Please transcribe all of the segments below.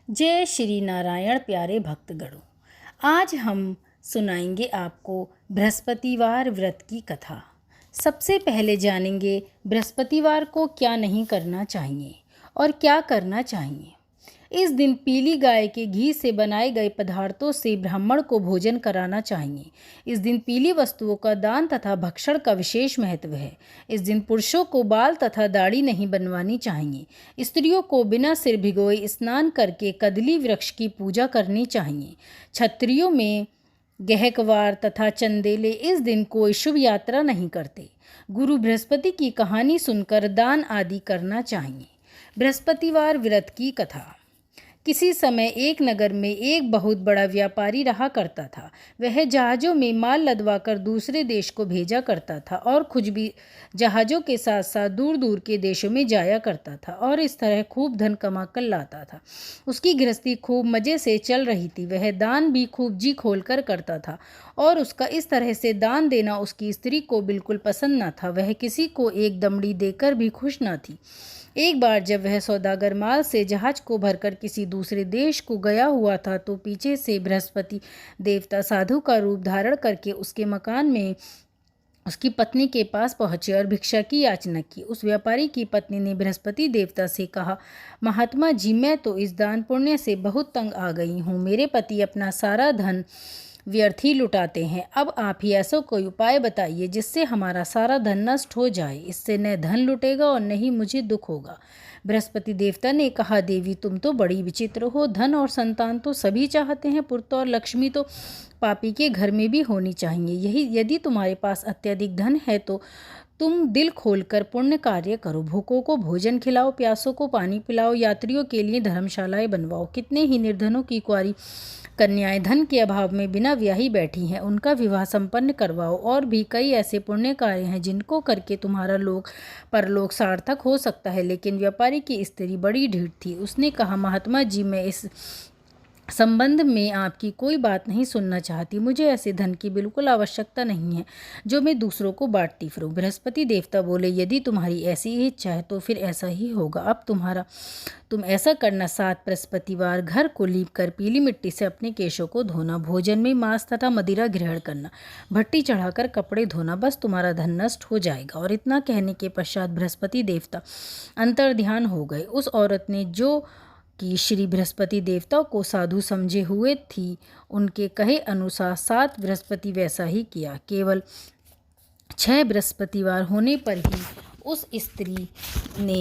जय श्री नारायण प्यारे भक्तगणों। आज हम सुनाएंगे आपको बृहस्पतिवार व्रत की कथा। सबसे पहले जानेंगे बृहस्पतिवार को क्या नहीं करना चाहिए और क्या करना चाहिए। इस दिन पीली गाय के घी से बनाए गए पदार्थों से ब्राह्मण को भोजन कराना चाहिए। इस दिन पीली वस्तुओं का दान तथा भक्षण का विशेष महत्व है। इस दिन पुरुषों को बाल तथा दाढ़ी नहीं बनवानी चाहिए। स्त्रियों को बिना सिर भिगोए स्नान करके कदली वृक्ष की पूजा करनी चाहिए। क्षत्रियों में गहकवार तथा चंदेले इस दिन कोई शुभ यात्रा नहीं करते। गुरु बृहस्पति की कहानी सुनकर दान आदि करना चाहिए। बृहस्पतिवार व्रत की कथा। किसी समय एक नगर में एक बहुत बड़ा व्यापारी रहा करता था। वह जहाज़ों में माल लदवाकर दूसरे देश को भेजा करता था और खुद भी जहाज़ों के साथ साथ दूर दूर के देशों में जाया करता था और इस तरह खूब धन कमा कर लाता था। उसकी गृहस्थी खूब मज़े से चल रही थी। वह दान भी खूब जी खोल कर करता था और उसका इस तरह से दान देना उसकी स्त्री को बिल्कुल पसंद न था। वह किसी को एक दमड़ी देकर भी खुश न थी। एक बार जब वह सौदागर माल से जहाज को भरकर किसी दूसरे देश को गया हुआ था तो पीछे से बृहस्पति देवता साधु का रूप धारण करके उसके मकान में उसकी पत्नी के पास पहुंचे और भिक्षा की याचना की। उस व्यापारी की पत्नी ने बृहस्पति देवता से कहा, महात्मा जी, मैं तो इस दान पुण्य से बहुत तंग आ गई हूँ। मेरे पति अपना सारा धन व्यर्थ ही लुटाते हैं। अब आप ही ऐसा कोई उपाय बताइए जिससे हमारा सारा धन नष्ट हो जाए। इससे न धन लुटेगा और न ही मुझे दुख होगा। बृहस्पति देवता ने कहा, देवी तुम तो बड़ी विचित्र हो। धन और संतान तो सभी चाहते हैं, पुत्र और लक्ष्मी तो पापी के घर में भी होनी चाहिए। यही यदि तुम्हारे पास अत्यधिक धन है तो तुम दिल खोलकर पुण्य कार्य करो। भूखों को भोजन खिलाओ, प्यासों को पानी पिलाओ, यात्रियों के लिए धर्मशालाएं बनवाओ। कितने ही निर्धनों की कुंवारी कन्याएं धन के अभाव में बिना ब्याही बैठी हैं, उनका विवाह संपन्न करवाओ। और भी कई ऐसे पुण्य कार्य हैं जिनको करके तुम्हारा लोक परलोक सार्थक हो सकता है। लेकिन व्यापारी की स्त्री बड़ी ढीठ थी। उसने कहा, महात्मा जी, मैं इस संबंध में आपकी कोई बात नहीं सुनना चाहती। मुझे ऐसे धन की बिल्कुल आवश्यकता नहीं है जो मैं दूसरों को बांटती फिरूं। बृहस्पति देवता बोले, यदि तुम्हारी ऐसी ही इच्छा है तो फिर ऐसा ही होगा। अब तुम ऐसा करना, 7 बृहस्पतिवार घर को लीप कर पीली मिट्टी से अपने केशों को धोना, भोजन में मांस तथा मदिरा ग्रहण करना, भट्टी चढ़ाकर कपड़े धोना, बस तुम्हारा धन नष्ट हो जाएगा। और इतना कहने के पश्चात बृहस्पति देवता अंतर्ध्यान हो गए। उस औरत ने जो कि श्री बृहस्पति देवता को साधु समझे हुए थी, उनके कहे अनुसार 7 बृहस्पति वैसा ही किया। केवल 6 बृहस्पतिवार होने पर ही उस स्त्री ने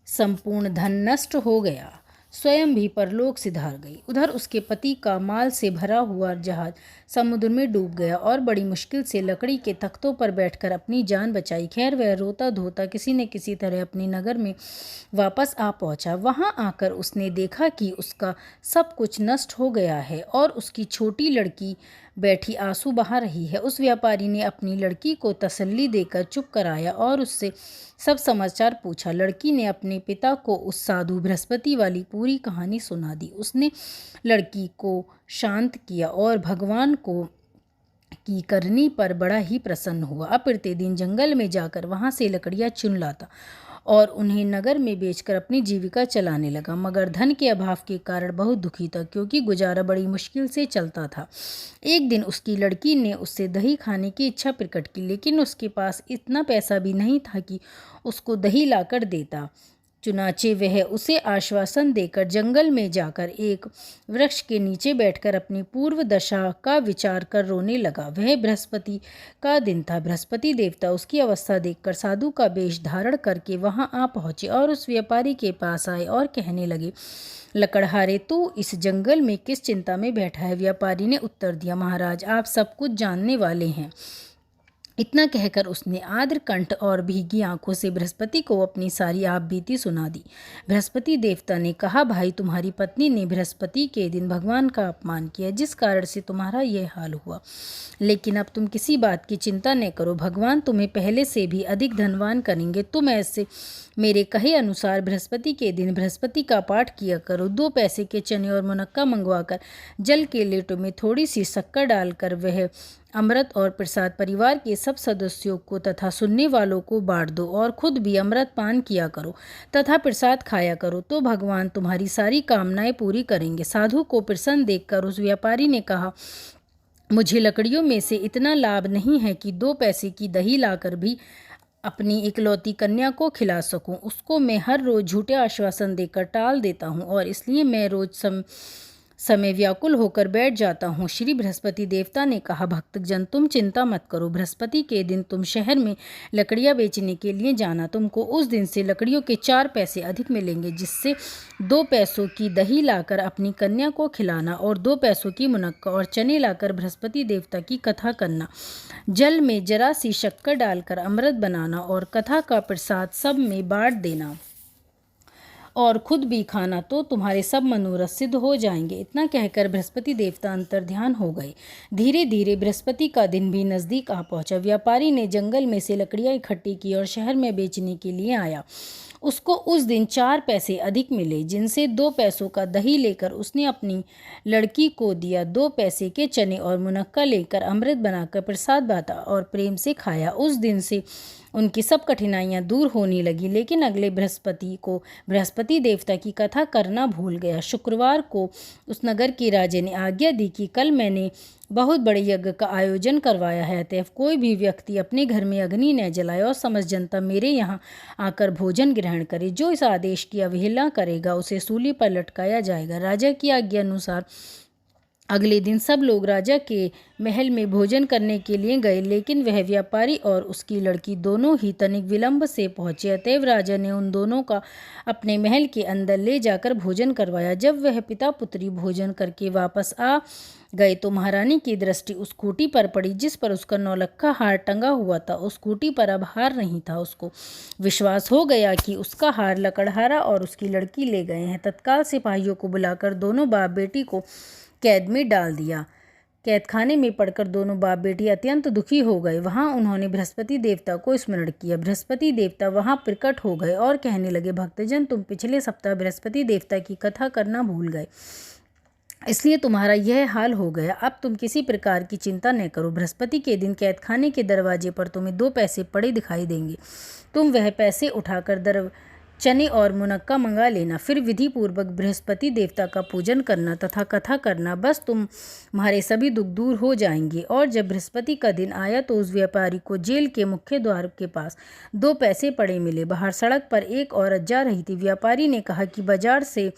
संपूर्ण धन नष्ट हो गया, स्वयं भी परलोक सिधार गई। उधर उसके पति का माल से भरा हुआ जहाज समुद्र में डूब गया और बड़ी मुश्किल से लकड़ी के तख्तों पर बैठकर अपनी जान बचाई। खैर, वह रोता धोता किसी न किसी तरह अपनी नगर में वापस आ पहुंचा। वहां आकर उसने देखा कि उसका सब कुछ नष्ट हो गया है और उसकी छोटी लड़की बैठी आंसू बहा रही है। उस व्यापारी ने अपनी लड़की को तसल्ली देकर चुप कराया और उससे सब समाचार पूछा। लड़की ने अपने पिता को उस साधु बृहस्पति वाली पूरी कहानी सुना दी। उसने लड़की को शांत किया और भगवान को की करनी पर बड़ा ही प्रसन्न हुआ। अब प्रतिदिन जंगल में जाकर वहां से लकड़ियां चुन लाता और उन्हें नगर में बेचकर अपनी जीविका चलाने लगा। मगर धन के अभाव के कारण बहुत दुखी था, क्योंकि गुजारा बड़ी मुश्किल से चलता था। एक दिन उसकी लड़की ने उससे दही खाने की इच्छा प्रकट की, लेकिन उसके पास इतना पैसा भी नहीं था कि उसको दही लाकर देता। चुनाचे वह उसे आश्वासन देकर जंगल में जाकर एक वृक्ष के नीचे बैठकर अपनी पूर्व दशा का विचार कर रोने लगा। वह बृहस्पति का दिन था। बृहस्पति देवता उसकी अवस्था देखकर साधु का वेश धारण करके वहां आ पहुंचे और उस व्यापारी के पास आए और कहने लगे, लकड़हारे, तू इस जंगल में किस चिंता में बैठा है? व्यापारी ने उत्तर दिया, महाराज, आप सब कुछ जानने वाले हैं। इतना कहकर उसने आर्द्र कंठ और भीगी आंखों से बृहस्पति को अपनी सारी आप बीती सुना दी। बृहस्पति देवता ने कहा, भाई, तुम्हारी पत्नी ने बृहस्पति के दिन भगवान का अपमान किया, जिस कारण से तुम्हारा यह हाल हुआ। लेकिन अब तुम किसी बात की चिंता न करो, भगवान तुम्हें पहले से भी अधिक धनवान करेंगे। तुम ऐसे मेरे कहे अनुसार बृहस्पति के दिन बृहस्पति का पाठ किया करो। 2 पैसे के चने और मुनक्का मंगवाकर जल के लेटों में थोड़ी सी शक्कर डालकर वह अमृत और प्रसाद परिवार के सब सदस्यों को तथा सुनने वालों को बांट दो और खुद भी अमृत पान किया करो तथा प्रसाद खाया करो, तो भगवान तुम्हारी सारी कामनाएं पूरी करेंगे। साधु को प्रसन्न देखकर उस व्यापारी ने कहा, मुझे लकड़ियों में से इतना लाभ नहीं है कि 2 पैसे की दही लाकर भी अपनी इकलौती कन्या को खिला सकूं। उसको मैं हर रोज झूठे आश्वासन देकर टाल देता हूं और इसलिए मैं रोज समय व्याकुल होकर बैठ जाता हूँ। श्री बृहस्पति देवता ने कहा, भक्तजन तुम चिंता मत करो। बृहस्पति के दिन तुम शहर में लकड़ियाँ बेचने के लिए जाना। तुमको उस दिन से लकड़ियों के 4 पैसे अधिक मिलेंगे, जिससे 2 पैसों की दही लाकर अपनी कन्या को खिलाना और 2 पैसों की मुनक्का और चने लाकर बृहस्पति देवता की कथा करना। जल में जरा सी शक्कर डालकर अमृत बनाना और कथा का प्रसाद सब में बांट देना और खुद भी खाना, तो तुम्हारे सब मनोरथ सिद्ध हो जाएंगे। इतना कहकर बृहस्पति देवता अंतर्ध्यान हो गए। धीरे धीरे बृहस्पति का दिन भी नजदीक आ पहुंचा। व्यापारी ने जंगल में से लकड़ियां इकट्ठी की और शहर में बेचने के लिए आया। उसको उस दिन 4 पैसे अधिक मिले, जिनसे 2 पैसों का दही लेकर उसने अपनी लड़की को दिया। 2 पैसे के चने और मुनक्का लेकर अमृत बनाकर प्रसाद बांटा और प्रेम से खाया। उस दिन से उनकी सब कठिनाइयां दूर होने लगी। लेकिन अगले बृहस्पति को बृहस्पति देवता की कथा करना भूल गया। शुक्रवार को उस नगर के राजे ने आज्ञा दी कि कल मैंने बहुत बड़े यज्ञ का आयोजन करवाया है, अतएव कोई भी व्यक्ति अपने घर में अग्नि न जलाए और समस्त जनता मेरे यहाँ आकर भोजन ग्रहण करे। जो इस आदेश की अवहेलना करेगा उसे सूली पर लटकाया जाएगा। राजा की आज्ञा अनुसार अगले दिन सब लोग राजा के महल में भोजन करने के लिए गए, लेकिन वह व्यापारी और उसकी लड़की दोनों ही तनिक विलंब से पहुंचे। अतएव राजा ने उन दोनों का अपने महल के अंदर ले जाकर भोजन करवाया। जब वह पिता पुत्री भोजन करके वापस आ गए तो महारानी की दृष्टि उस खूंटी पर पड़ी जिस पर उसका नौलक्खा हार टंगा हुआ था। उस खूंटी पर अब हार नहीं था। उसको विश्वास हो गया कि उसका हार लकड़हारा और उसकी लड़की ले गए हैं। तत्काल सिपाहियों को बुलाकर दोनों बाप बेटी को कैद में डाल दिया। कैदखाने में पड़कर दोनों बाप बेटी अत्यंत दुखी हो गए। वहां उन्होंने बृहस्पति देवता को स्मरण किया। बृहस्पति देवता वहां प्रकट हो गए और कहने लगे, भक्तजन तुम पिछले सप्ताह बृहस्पति देवता की कथा करना भूल गए, इसलिए तुम्हारा यह हाल हो गया। अब तुम किसी प्रकार की चिंता न करो। बृहस्पति के दिन कैदखाने के दरवाजे पर तुम्हें 2 पैसे पड़े दिखाई देंगे। तुम वह पैसे उठाकर चने और मुनक्का मंगा लेना। फिर विधि पूर्वक बृहस्पति देवता का पूजन करना तथा कथा करना। बस तुम्हारे सभी दुख दूर हो जाएंगे। और जब बृहस्पति का दिन आया तो उस व्यापारी को जेल के मुख्य द्वार के पास 2 पैसे पड़े मिले। बाहर सड़क पर एक औरत जा रही थी। व्यापारी ने कहा कि बाजार से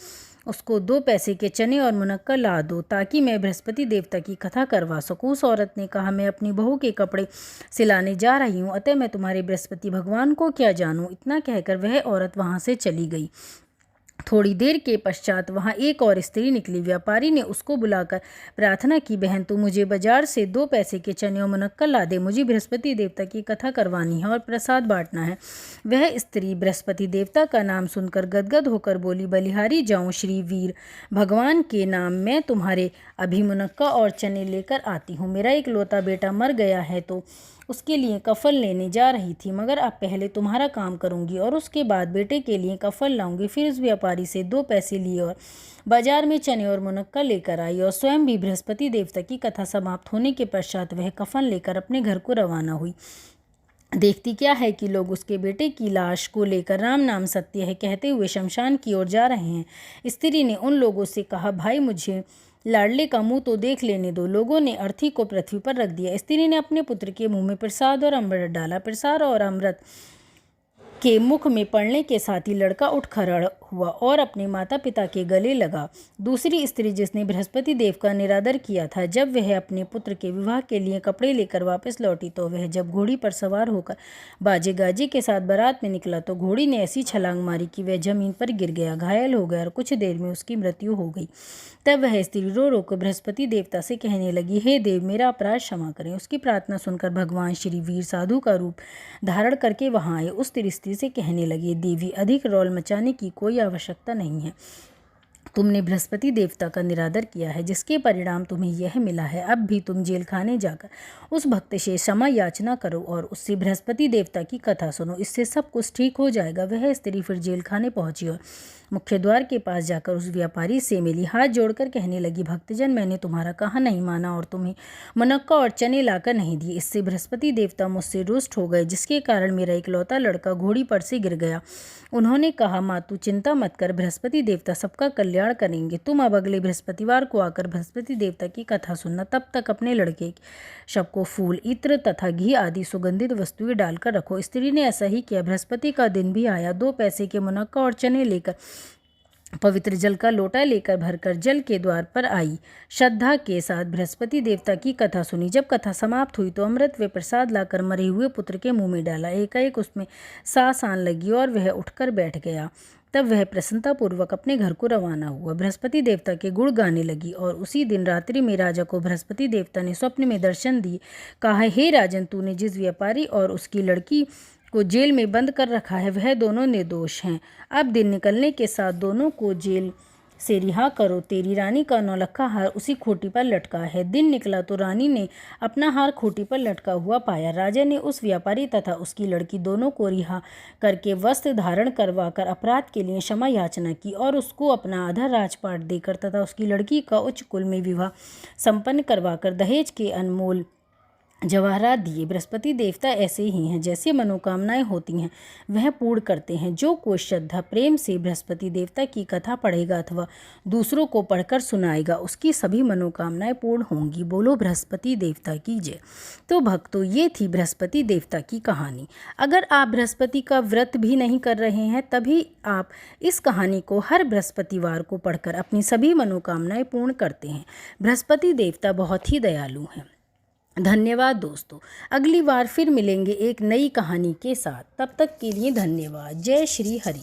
उसको 2 पैसे के चने और मुनक्का ला दो ताकि मैं बृहस्पति देवता की कथा करवा सकूं। उस औरत ने कहा, मैं अपनी बहू के कपड़े सिलाने जा रही हूं, अतः मैं तुम्हारे बृहस्पति भगवान को क्या जानूं। इतना कहकर वह औरत वहां से चली गई। थोड़ी देर के पश्चात वहां एक और स्त्री निकली। व्यापारी ने उसको बुलाकर प्रार्थना की, बहन तू मुझे बाजार से 2 पैसे के चने और मुनक्का ला दे, मुझे बृहस्पति देवता की कथा करवानी है और प्रसाद बांटना है। वह स्त्री बृहस्पति देवता का नाम सुनकर गदगद होकर बोली, बलिहारी जाऊं श्री वीर भगवान के नाम, मैं तुम्हारे अभी मुनक्का और चने लेकर आती हूँ। मेरा इकलौता बेटा मर गया है तो उसके लिए कफन लेने जा रही थी, मगर अब पहले तुम्हारा काम करूंगी और उसके बाद बेटे के लिए कफन लाऊंगी। फिर उस व्यापारी से 2 पैसे लिए और बाजार में चने और मुनक्का लेकर आई और स्वयं भी बृहस्पति देवता की कथा समाप्त होने के पश्चात वह कफन लेकर अपने घर को रवाना हुई। देखती क्या है कि लोग उसके बेटे की लाश को लेकर राम नाम सत्य है कहते हुए शमशान की ओर जा रहे हैं। स्त्री ने उन लोगों से कहा, भाई मुझे लाडले का मुंह तो देख लेने दो। लोगों ने अर्थी को पृथ्वी पर रख दिया। स्त्री ने अपने पुत्र के मुंह में प्रसाद और अमृत डाला। प्रसाद और अमृत के मुख में पड़ने के साथ ही लड़का उठ खड़ा हुआ और अपने माता पिता के गले लगा। दूसरी स्त्री जिसने बृहस्पति देव का निरादर किया था, जब वह अपने पुत्र के विवाह के लिए कपड़े लेकर वापस लौटी तो वह जब घोड़ी पर सवार होकर बाजे गाजे के साथ बारात में निकला तो घोड़ी ने ऐसी छलांग मारी कि वह जमीन पर गिर गया, घायल हो गया और कुछ देर में उसकी मृत्यु हो गई। तब वह स्त्री रो रो कर बृहस्पति देवता से कहने लगी, हे देव मेरा अपराध क्षमा करें। उसकी प्रार्थना सुनकर भगवान श्री वीर साधु का रूप धारण करके वहां आए। उस स्त्री से कहने लगे, देवी अधिक रौल मचाने की कोई आवश्यकता नहीं है। तुमने बृहस्पति देवता का निरादर किया है, जिसके परिणाम तुम्हें यह मिला है। अब भी तुम जेल खाने जाकर उस भक्त से क्षमा याचना करो और उससे बृहस्पति देवता की कथा सुनो, इससे सब कुछ ठीक हो जाएगा। वह स्त्री फिर जेल खाने पहुंची और मुख्य द्वार के पास जाकर उस व्यापारी से मिली। हाथ जोड़कर कहने लगी, भक्तजन, मैंने तुम्हारा कहा नहीं माना और तुम्हें मुनक्का और चने लाकर नहीं दिए। इससे बृहस्पति देवता मुझसे रुष्ट हो गए, जिसके कारण मेरा इकलौता लड़का घोड़ी पर से गिर गया। उन्होंने कहा, माँ तू चिंता मत कर, बृहस्पति देवता सबका कल्याण करेंगे। तुम अब अगले बृहस्पतिवार को आकर बृहस्पति देवता की कथा सुनना। तब तक अपने लड़के के शव को फूल, इत्र तथा घी आदि सुगंधित वस्तुएं डालकर रखो। स्त्री ने ऐसा ही किया। बृहस्पति का दिन भी आया। 2 पैसे के मुनक्का और चने लेकर पवित्र जल का लोटा लेकर भरकर जल के द्वार पर आई। श्रद्धा के साथ बृहस्पति देवता की कथा सुनी। जब कथा समाप्त हुई तो अमृत व प्रसाद लाकर मरे हुए पुत्र के मुंह में डाला। एकाएक उसमें सांस आने लगी और वह उठकर बैठ गया। तब वह प्रसन्नतापूर्वक अपने घर को रवाना हुआ। बृहस्पति देवता के गुण गाने लगी और उसी दिन रात्रि में राजा को बृहस्पति देवता ने स्वप्न में दर्शन दिए। कहा, हे राजन, तूने जिस व्यापारी और उसकी लड़की को जेल में बंद कर रखा है, वह दोनों निर्दोष हैं। अब दिन निकलने के साथ दोनों को जेल से रिहा करो। तेरी रानी का नौलखा हार उसी खोटी पर लटका है। दिन निकला तो रानी ने अपना हार खोटी पर लटका हुआ पाया। राजा ने उस व्यापारी तथा उसकी लड़की दोनों को रिहा करके वस्त्र धारण करवाकर अपराध के लिए क्षमा याचना की और उसको अपना आधा राजपाट देकर तथा उसकी लड़की का उच्च कुल में विवाह संपन्न करवाकर दहेज के अनमोल जवाहरात दिए। बृहस्पति देवता ऐसे ही हैं, जैसे मनोकामनाएं होती हैं वह पूर्ण करते हैं। जो कोई श्रद्धा प्रेम से बृहस्पति देवता की कथा पढ़ेगा अथवा दूसरों को पढ़कर सुनाएगा, उसकी सभी मनोकामनाएं पूर्ण होंगी। बोलो बृहस्पति देवता की जय। तो भक्तों, ये थी बृहस्पति देवता की कहानी। अगर आप बृहस्पति का व्रत भी नहीं कर रहे हैं, तभी आप इस कहानी को हर बृहस्पतिवार को पढ़कर अपनी सभी मनोकामनाएं पूर्ण करते हैं। बृहस्पति देवता बहुत ही दयालु हैं। धन्यवाद दोस्तों। अगली बार फिर मिलेंगे एक नई कहानी के साथ। तब तक के लिए धन्यवाद। जय श्री हरि।